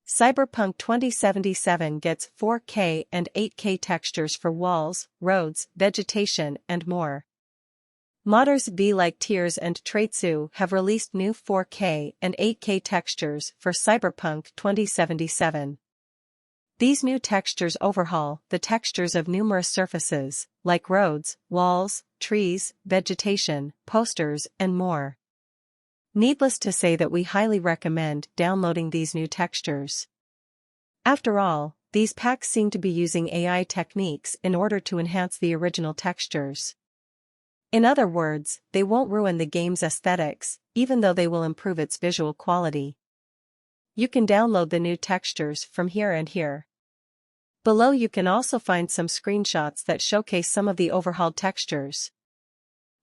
Cyberpunk 2077 gets 4K and 8K textures for walls, roads, vegetation, and more. Modders like Tears and Traitsu have released new 4K and 8K textures for Cyberpunk 2077. These new textures overhaul the textures of numerous surfaces, like roads, walls, trees, vegetation, posters, and more. Needless to say that we highly recommend downloading these new textures. After all, these packs seem to be using AI techniques in order to enhance the original textures. In other words, they won't ruin the game's aesthetics, even though they will improve its visual quality. You can download the new textures from here and here. Below you can also find some screenshots that showcase some of the overhauled textures.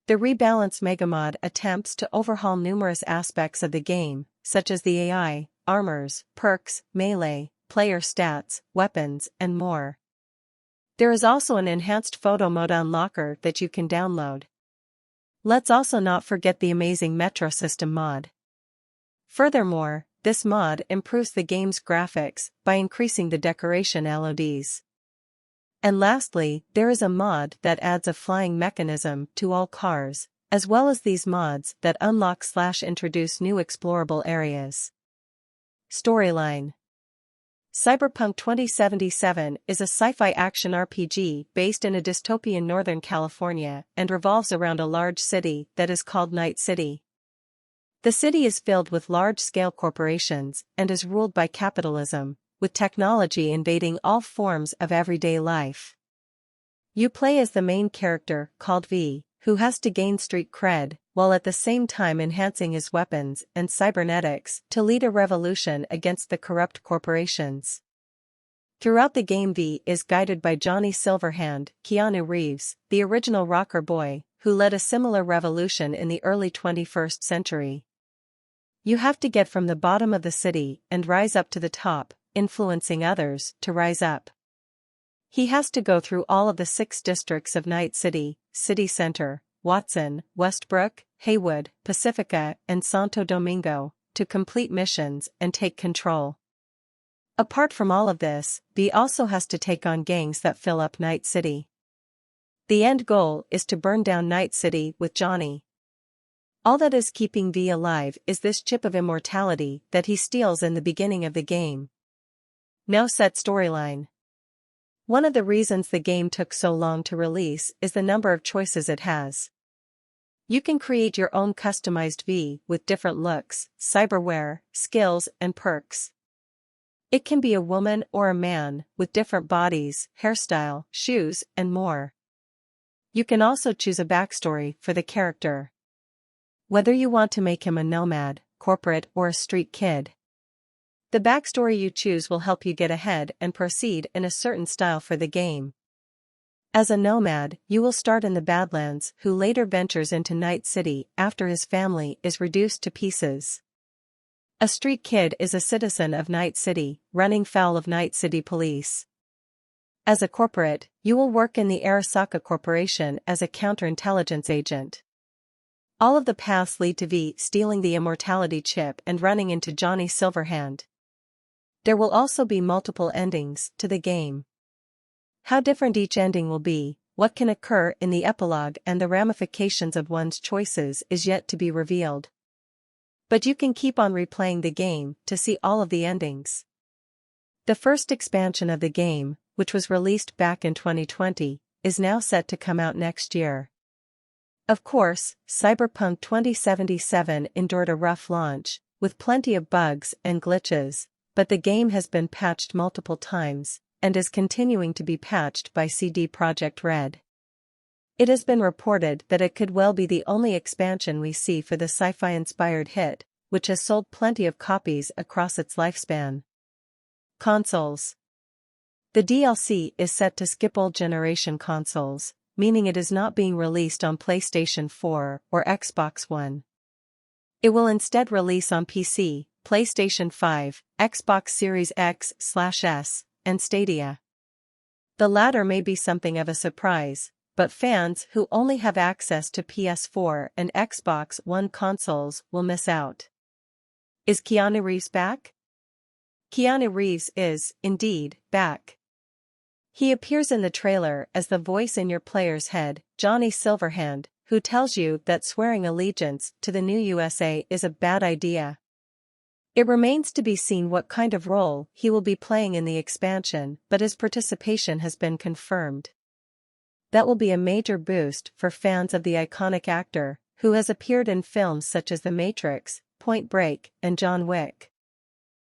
The Rebalance Megamod attempts to overhaul numerous aspects of the game, such as the AI, armors, perks, melee, player stats, weapons, and more. There is also an enhanced photo mode unlocker that you can download. Let's also not forget the amazing Metro System mod. Furthermore, this mod improves the game's graphics by increasing the decoration LODs. And lastly, there is a mod that adds a flying mechanism to all cars, as well as these mods that unlock/introduce new explorable areas. Storyline. Cyberpunk 2077 is a sci-fi action RPG based in a dystopian Northern California and revolves around a large city that is called Night City. The city is filled with large-scale corporations and is ruled by capitalism, with technology invading all forms of everyday life. You play as the main character, called V, who has to gain street cred, while at the same time enhancing his weapons and cybernetics to lead a revolution against the corrupt corporations. Throughout the game, V is guided by Johnny Silverhand, Keanu Reeves, the original rocker boy, who led a similar revolution in the early 21st century. You have to get from the bottom of the city and rise up to the top, influencing others to rise up. He has to go through all of the 6 districts of Night City, City Center, Watson, Westbrook, Haywood, Pacifica, and Santo Domingo, to complete missions and take control. Apart from all of this, V also has to take on gangs that fill up Night City. The end goal is to burn down Night City with Johnny. All that is keeping V alive is this chip of immortality that he steals in the beginning of the game. Now set storyline. One of the reasons the game took so long to release is the number of choices it has. You can create your own customized V with different looks, cyberware, skills, and perks. It can be a woman or a man, with different bodies, hairstyle, shoes, and more. You can also choose a backstory for the character. Whether you want to make him a nomad, corporate, or a street kid. The backstory you choose will help you get ahead and proceed in a certain style for the game. As a nomad, you will start in the Badlands, who later ventures into Night City after his family is reduced to pieces. A street kid is a citizen of Night City, running foul of Night City police. As a corporate, you will work in the Arasaka Corporation as a counterintelligence agent. All of the paths lead to V stealing the immortality chip and running into Johnny Silverhand. There will also be multiple endings to the game. How different each ending will be, what can occur in the epilogue, and the ramifications of one's choices is yet to be revealed. But you can keep on replaying the game to see all of the endings. The first expansion of the game, which was released back in 2020, is now set to come out next year. Of course, Cyberpunk 2077 endured a rough launch, with plenty of bugs and glitches, but the game has been patched multiple times, and is continuing to be patched by CD Projekt Red. It has been reported that it could well be the only expansion we see for the sci-fi-inspired hit, which has sold plenty of copies across its lifespan. Consoles. The DLC is set to skip old generation consoles, meaning it is not being released on PlayStation 4 or Xbox One. It will instead release on PC, PlayStation 5, Xbox Series X/S, and Stadia. The latter may be something of a surprise, but fans who only have access to PS4 and Xbox One consoles will miss out. Is Keanu Reeves back? Keanu Reeves is, indeed, back. He appears in the trailer as the voice in your player's head, Johnny Silverhand, who tells you that swearing allegiance to the new USA is a bad idea. It remains to be seen what kind of role he will be playing in the expansion, but his participation has been confirmed. That will be a major boost for fans of the iconic actor, who has appeared in films such as The Matrix, Point Break, and John Wick.